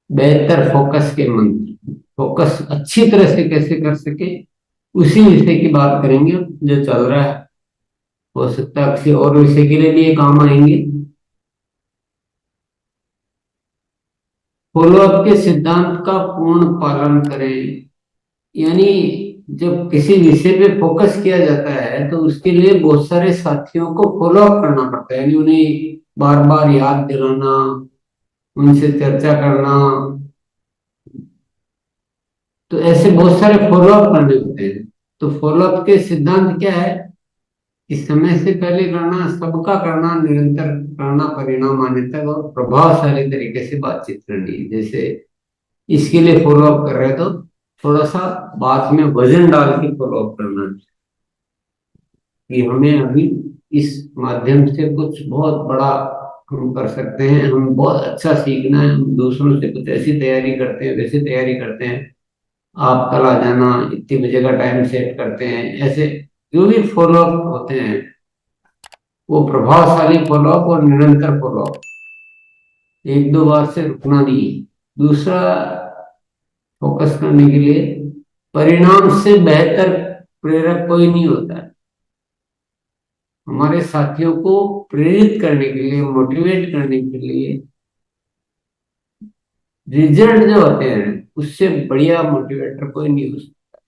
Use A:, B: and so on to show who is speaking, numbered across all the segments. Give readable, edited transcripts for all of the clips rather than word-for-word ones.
A: बेहतर फोकस के मंत्र, फोकस अच्छी तरह से कैसे कर सके, उसी विषय की बात करेंगे जो चल रहा है। हो सकता है किसी और विषय के लिए भी ये काम आएंगे। फॉलो अप के सिद्धांत का पूर्ण पालन करें। यानी जब किसी विषय पे फोकस किया जाता है तो उसके लिए बहुत सारे साथियों को फॉलो अप करना पड़ता है, यानी उन्हें बार बार याद दिलाना, उनसे चर्चा करना। तो ऐसे बहुत सारे फॉलो अप करने होते हैं। तो फॉलो अप के सिद्धांत क्या है कि समय से पहले करना, सबका करना, निरंतर करना, परिणाम आने तक, और प्रभावशाली तरीके से बातचीत करनी। जैसे इसके लिए फॉलो अप कर रहे हैं तो थोड़ा सा बात में वजन डाल के फॉलो अप करना कि हमें अभी इस माध्यम से कुछ बहुत बड़ा हम कर सकते हैं, हम बहुत अच्छा सीखना है, हम दूसरों से कुछ ऐसी तैयारी करते हैं, वैसी तैयारी करते हैं। आप कल आ जाना, इतने बजे का टाइम सेट करते हैं। ऐसे जो भी फॉलो अप होते हैं वो प्रभावशाली फॉलो अप और निरंतर फॉलो अप, एक दो बार से रुकना नहीं है। दूसरा, फोकस करने के लिए परिणाम से बेहतर प्रेरक कोई नहीं होता है। हमारे साथियों को प्रेरित करने के लिए, मोटिवेट करने के लिए रिजल्ट जो होते हैं उससे बढ़िया मोटिवेटर कोई नहीं हो सकता।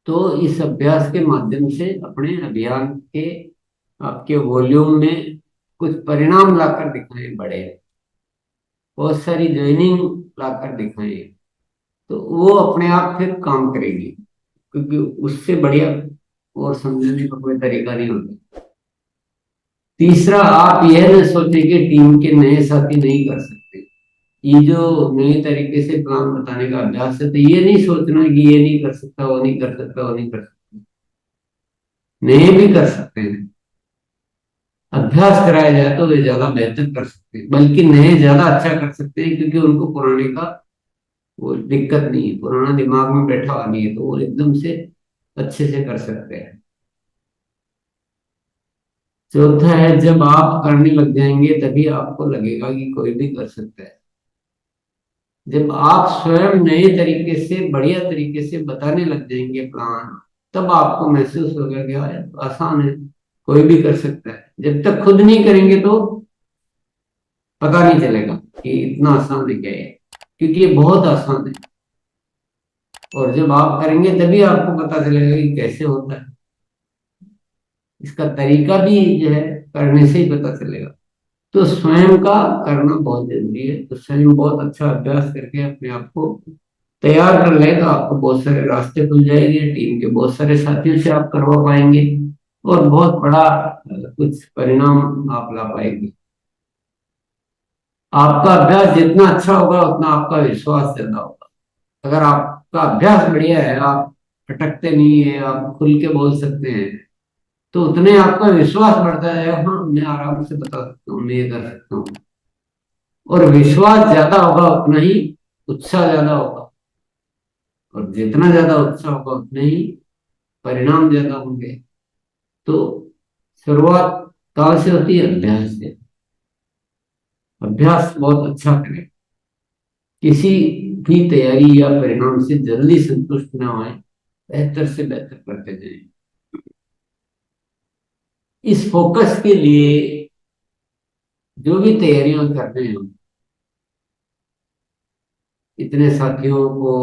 A: तो इस अभ्यास के माध्यम से अपने अभियान के, आपके वॉल्यूम में कुछ परिणाम लाकर दिखाएं बड़े, बहुत सारी ज्वाइनिंग लाकर दिखाएं। तो वो अपने आप फिर काम करेगी, क्योंकि उससे बढ़िया और समझने का कोई तरीका नहीं होता। तीसरा, आप यह न सोचें कि टीम के नए साथी नहीं कर सकते। ये जो नए तरीके से प्लान बताने का अभ्यास है, तो ये नहीं सोचना कि ये नहीं कर सकता, वो नहीं कर सकता, वो नहीं कर सकता। नए भी कर सकते हैं। अभ्यास कराया जाए तो वे ज्यादा बेहतर कर सकते हैं, बल्कि नए ज्यादा अच्छा कर सकते हैं, क्योंकि उनको पुराने का वो दिक्कत नहीं है, पुराना दिमाग में बैठा हुआ नहीं है, तो वो एकदम से अच्छे से कर सकते हैं। चौथा है, जब आप करने लग जाएंगे तभी आपको लगेगा कि कोई भी कर सकता है। जब आप स्वयं नए तरीके से, बढ़िया तरीके से बताने लग जाएंगे प्लान, तब आपको महसूस होगा कि यार ये तो आसान है, कोई भी कर सकता है। जब तक खुद नहीं करेंगे तो पता नहीं चलेगा कि इतना आसान है क्या है, क्योंकि ये बहुत आसान है। और जब आप करेंगे तभी आपको पता चलेगा कि कैसे होता है। इसका तरीका भी जो है करने से ही पता चलेगा। तो स्वयं का करना बहुत जरूरी है। तो स्वयं बहुत अच्छा अभ्यास करके अपने आप को तैयार कर ले तो आपको बहुत सारे रास्ते खुल जाएंगे, टीम के बहुत सारे साथियों से आप करवा पाएंगे, और बहुत बड़ा कुछ परिणाम आप ला पाएंगे। आपका अभ्यास जितना अच्छा होगा उतना आपका विश्वास ज्यादा होगा। अगर आपका अभ्यास बढ़िया है, आप भटकते नहीं है, आप खुल के बोल सकते हैं, तो उतने आपका विश्वास बढ़ता जाएगा। हाँ, मैं आराम से बता सकता हूँ, मैं ये कर सकता हूँ। और विश्वास ज्यादा होगा उतना ही उत्साह ज्यादा होगा, और जितना ज्यादा उत्साह होगा उतने ही परिणाम ज्यादा होंगे। तो शुरुआत कहाँ से होती है? अभ्यास से। अभ्यास बहुत अच्छा करें। किसी भी तैयारी या परिणाम से जल्दी संतुष्ट ना होए, बेहतर से बेहतर करते जाएं। इस फोकस के लिए जो भी तैयारियां कर रहे हो, इतने साथियों को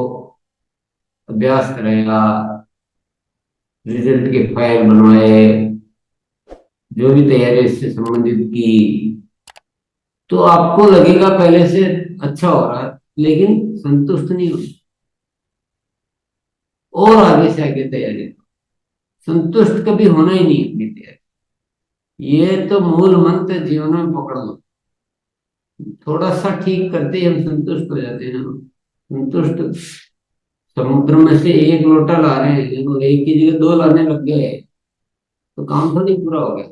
A: अभ्यास कराएगा, रिजल्ट के फाइल बनवाए, जो भी तैयारी इससे संबंधित की, तो आपको लगेगा पहले से अच्छा हो रहा है, लेकिन संतुष्ट नहीं हो, और आगे से आगे तैयारी। संतुष्ट कभी होना ही नहीं अपनी तैयारी। ये तो मूल मंत्र जीवन में पकड़ लो। थोड़ा सा ठीक करते ही हम संतुष्ट हो जाते हैं। हम संतुष्ट, समुद्र में से एक लोटा ला रहे हैं और एक की जगह दो लाने लग गए, तो काम थोड़ी पूरा हो गया।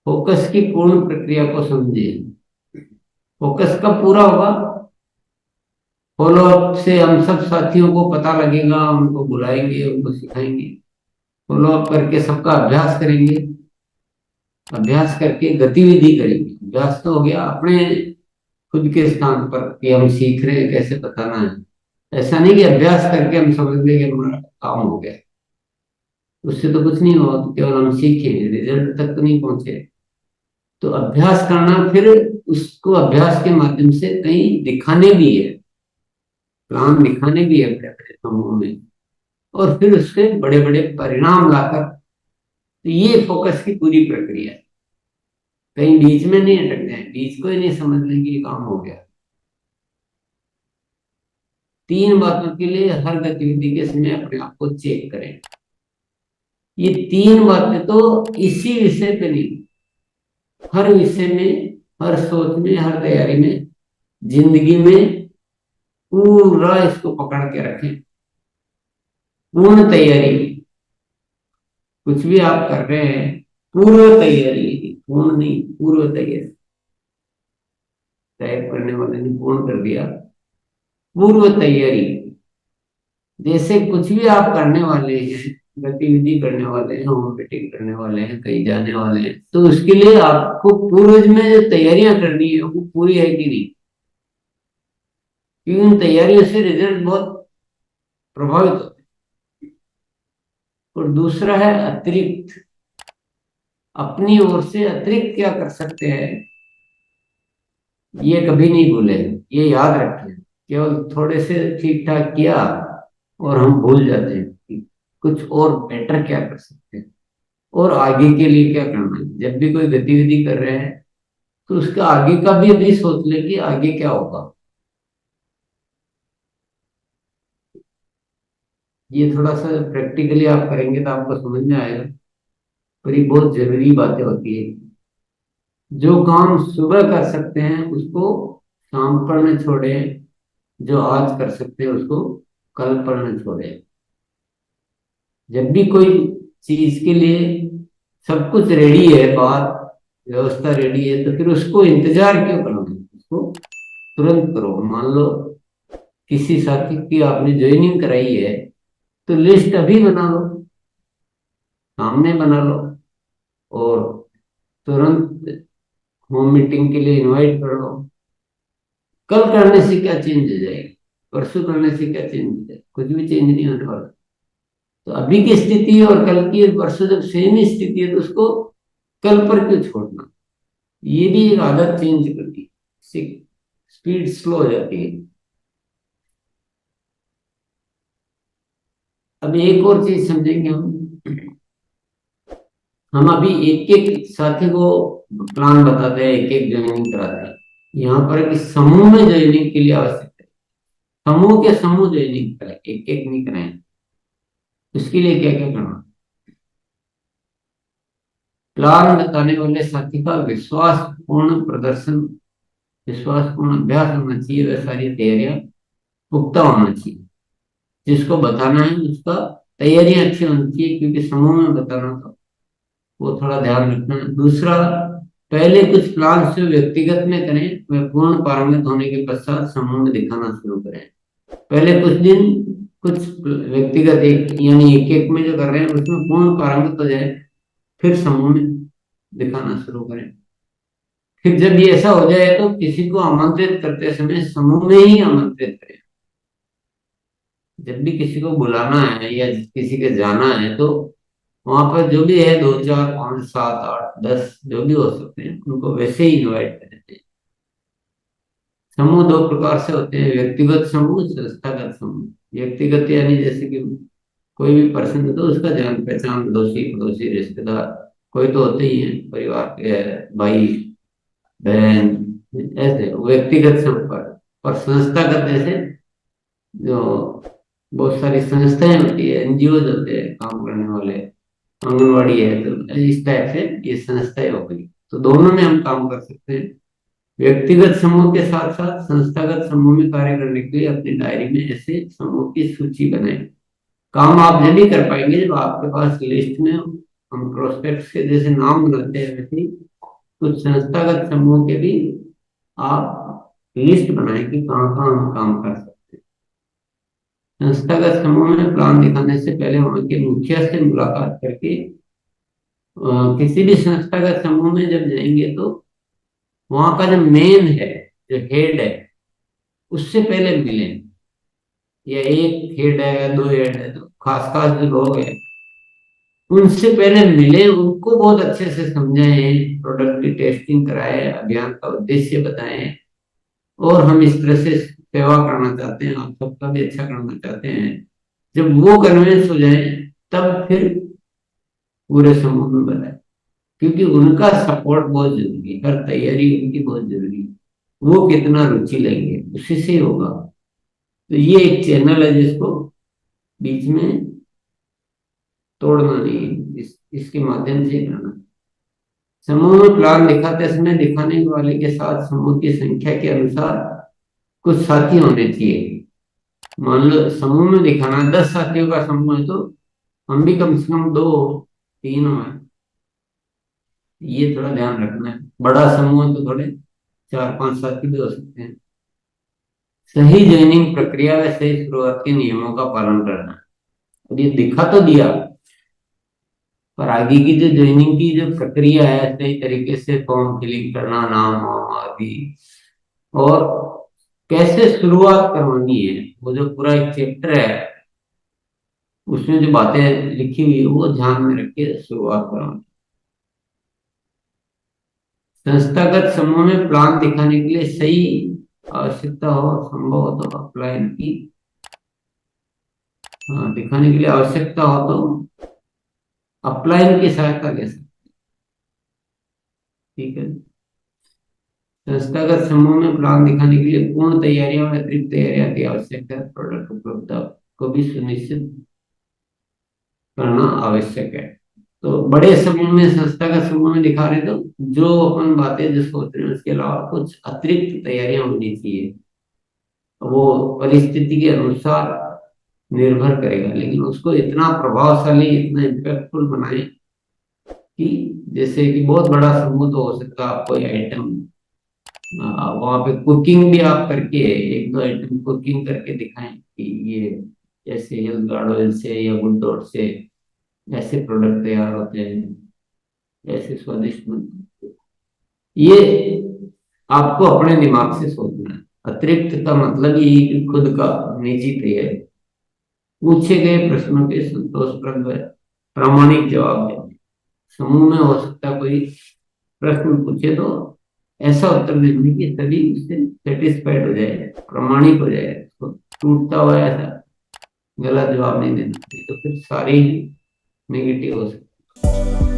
A: फोकस की पूर्ण प्रक्रिया को समझिए। फोकस कब पूरा होगा? फॉलो अप से हम सब साथियों को पता लगेगा, उनको बुलाएंगे, उनको सिखाएंगे, फॉलो अप करके सबका अभ्यास करेंगे। अभ्यास करके गतिविधि करेंगे। अभ्यास तो हो गया अपने खुद के स्थान पर कि हम सीख रहे हैं कैसे बताना है। ऐसा नहीं कि अभ्यास करके हम समझ लें कि हमारा काम हो गया, उससे तो कुछ नहीं हुआ, तो केवल हम सीखे, रिजल्ट तक तो नहीं पहुंचे। तो अभ्यास करना, फिर उसको अभ्यास के माध्यम से कहीं दिखाने भी है, प्लान दिखाने भी है बड़े बड़े समूह में, और फिर उसके बड़े बड़े परिणाम लाकर। तो ये फोकस की पूरी प्रक्रिया है। कहीं बीच में नहीं अटक जाए, बीच को ही नहीं समझ लें कि ये काम हो गया। तीन बातों के लिए हर गतिविधि के समय अपने आप को चेक करें। ये तीन बातें तो इसी विषय पे नहीं, हर विषय में, हर सोच में, हर तैयारी में, जिंदगी में पूरा इसको पकड़ के रखें। पूर्ण तैयारी, कुछ भी आप कर रहे हैं, पूर्व तैयारी, पूर्ण नहीं, पूर्व तैयारी। टाइप करने वाले ने पूर्ण कर दिया। पूर्व तैयारी, जैसे कुछ भी आप करने वाले हैं, गतिविधि करने वाले हैं, होम मीटिंग करने वाले हैं, कहीं जाने वाले हैं, तो उसके लिए आपको पूर्व में जो तैयारियां करनी है वो पूरी है कि नहीं, क्योंकि उन तैयारियों से रिजल्ट बहुत प्रभावित होते हैं। और दूसरा है अतिरिक्त, अपनी ओर से अतिरिक्त क्या कर सकते हैं, ये कभी नहीं भूले, ये याद रखें। केवल थोड़े से ठीक ठाक किया और हम भूल जाते हैं कि कुछ और बेटर क्या कर सकते हैं, और आगे के लिए क्या करना है। जब भी कोई गतिविधि कर रहे हैं तो उसका आगे का भी अभी सोच ले कि आगे क्या होगा। ये थोड़ा सा प्रैक्टिकली आप करेंगे तो आपको समझ में आएगा, पर ये बहुत जरूरी बातें होती है। जो काम सुबह कर सकते हैं उसको शाम पर न छोड़े, जो आज कर सकते हैं उसको कल पर न छोड़े। जब भी कोई चीज के लिए सब कुछ रेडी है, बात व्यवस्था रेडी है, तो फिर उसको इंतजार क्यों करना है, उसको तुरंत करो। मान लो किसी साथी की आपने ज्वाइनिंग कराई है, तो लिस्ट अभी बना लो, सामने बना लो, और तुरंत होम मीटिंग के लिए इनवाइट कर लो। कल करने से क्या चेंज हो जाएगा, परसों करने से क्या चेंज हो जाएगा, कुछ भी चेंज नहीं होने वाला। तो अभी की स्थिति और कल की और परसों जब सेम ही स्थिति है, तो उसको कल पर क्यों छोड़ना। ये भी एक आदत चेंज करती है, स्पीड स्लो हो जाती है। अब एक और चीज समझेंगे हम अभी एक एक साथी को प्लान बताते हैं, एक एक ज्वाइनिंग कराते हैं। यहाँ पर कि समूह में ज्वाइनिंग के लिए आवश्यक है, समूह के समूह ज्वाइनिंग करें, एक एक नहीं कराएं। उसके लिए क्या क्या करना, प्लान बताने वाले साथी का विश्वासपूर्ण प्रदर्शन, विश्वासपूर्ण अभ्यास होना चाहिए, वह सारी तैयारियां पुख्ता होना चाहिए। जिसको बताना है उसका तैयारियां अच्छी होनी चाहिए, क्योंकि समूह में बताना, तो वो थोड़ा ध्यान रखना है। दूसरा, पहले कुछ प्लान से व्यक्तिगत में करें, वह पूर्ण पारंगत होने के पश्चात समूह में दिखाना शुरू करें। पहले कुछ दिन कुछ व्यक्तिगत एक यानी एक एक में जो कर रहे हैं उसमें पूर्ण पारंगत हो जाए, फिर समूह में दिखाना शुरू करें। फिर जब ये ऐसा हो जाए तो किसी को आमंत्रित करते समय समूह में ही आमंत्रित करें। जब भी किसी को बुलाना है या किसी के जाना है, तो वहां पर जो भी है, दो चार पांच सात आठ दस जो भी हो सकते हैं, उनको वैसे ही इनवाइट कर देते हैं। समूह दो प्रकार से होते हैं, व्यक्तिगत समूह, संस्थागत समूह। व्यक्तिगत यानी जैसे कि कोई भी पर्सन है तो उसका जान पहचान, दोषी पड़ोसी रिश्तेदार कोई तो होते ही हैं, परिवार के भाई बहन, ऐसे व्यक्तिगत संपर्क। और संस्थागत जैसे जो बहुत सारी संस्थाएं होती है, एनजीओ होते हैं काम करने वाले, आंगनवाड़ी है, तो इस टाइप से ये संस्थाएं हो गई। तो दोनों में हम काम कर सकते हैं। व्यक्तिगत समूह के साथ साथ संस्थागत समूह में कार्य करने के लिए अपनी डायरी में ऐसे समूह की सूची बनाएं। काम आप जब भी कर पाएंगे जब आपके पास लिस्ट में, हम प्रोस्पेक्ट्स के जैसे नाम बनाते हैं वैसे ही कुछ संस्थागत समूह के भी आप लिस्ट बनाएं कि कहाँ कहाँ हम काम कर सकते हैं। संस्थागत समूह में प्लान दिखाने से पहले वहां के मुखिया से मुलाकात करके किसी भी संस्थागत समूह में जब जाएंगे तो वहां का जो मेन है, जो हेड है, उससे पहले मिलें। या एक हेड है या दो हेड है, तो खास खास जो लोग हैं उनसे पहले मिले, उनको बहुत अच्छे से समझाएं, प्रोडक्ट की टेस्टिंग कराएं, अभियान का उद्देश्य बताएं, और हम इस तरह से सेवा करना चाहते हैं, आप सबका भी अच्छा करना चाहते हैं। जब वो कन्विंस हो जाए तब फिर पूरे समूह में बनाए, क्योंकि उनका सपोर्ट बहुत जरूरी है, हर तैयारी उनकी बहुत जरूरी है। वो कितना रुचि लेंगे उसी से ही होगा। तो ये एक चैनल है जिसको बीच में तोड़ना नहीं है, इसके माध्यम से ही करना। समूह में प्लान दिखाते समय दिखाने वाले के साथ समूह की संख्या के अनुसार कुछ साथी होने चाहिए। मान लो समूह में दिखाना 10 साथियों का समूह है, तो हम भी कम से कम दो, तीन हो। ये थोड़ा ध्यान रखना है। बड़ा समूह है तो थोड़े 4-5 साथी भी हो सकते हैं। सही ज्वाइनिंग प्रक्रिया व सही शुरुआत के नियमों का पालन करना। और ये दिखा तो दिया, पर आगे की जो ज्वाइनिंग की जो प्रक्रिया है, सही तरीके से फॉर्म फिलिंग करना, नाम वाम आदि, और कैसे शुरुआत करवानी है, वो जो पूरा एक चैप्टर है उसमें जो बातें लिखी हुई है वो ध्यान में रख के शुरुआत करवानी। संस्थागत समूह में प्लान दिखाने के लिए सही आवश्यकता हो, संभव हो तो अपलाइन की, हाँ, दिखाने के लिए आवश्यकता हो तो अपलाइन की सहायता ले सकते। ठीक है। संस्थागत समूह में प्लान दिखाने के लिए पूर्ण तैयारियों और अतिरिक्त तैयारियों की आवश्यकता है। प्रोडक्ट उपलब्धता को भी सुनिश्चित करना आवश्यक है। तो बड़े समूह में, संस्थागत समूह में दिखा रहे तो जो अपन बातें जो सोच रहे हैं उसके अलावा कुछ अतिरिक्त तैयारियां होनी चाहिए। वो परिस्थिति के अनुसार निर्भर करेगा, लेकिन उसको इतना प्रभावशाली, इतना इम्पैक्टफुल बनाए कि जैसे कि बहुत बड़ा समूह तो हो सकता है, आप कोई आइटम वहां पे कुकिंग भी आप करके एक दो आइटम कुकिंग करके दिखाएं कि ये जैसे हिल गार्ड ऑयल से या गुड डॉट से ऐसे प्रोडक्ट तैयार होते हैं, ऐसे स्वादिष्ट बनते हैं। ये आपको अपने दिमाग से सोचना है। अतिरिक्त का मतलब ये है कि खुद का निजी तैयारी, पूछे गए प्रश्नों के संतोषप्रद व प्रामाणिक जवाब दें। समूह में हो सकता है कोई प्रश्न पूछे तो ऐसा उत्तर देने की सभी उससे सेटिस्फाइड हो जाए, प्रामाणिक हो जाए, उसको टूटता हुआ ऐसा गलत जवाब नहीं देना, नहीं तो फिर सारे ही नेगेटिव हो सकते हैं।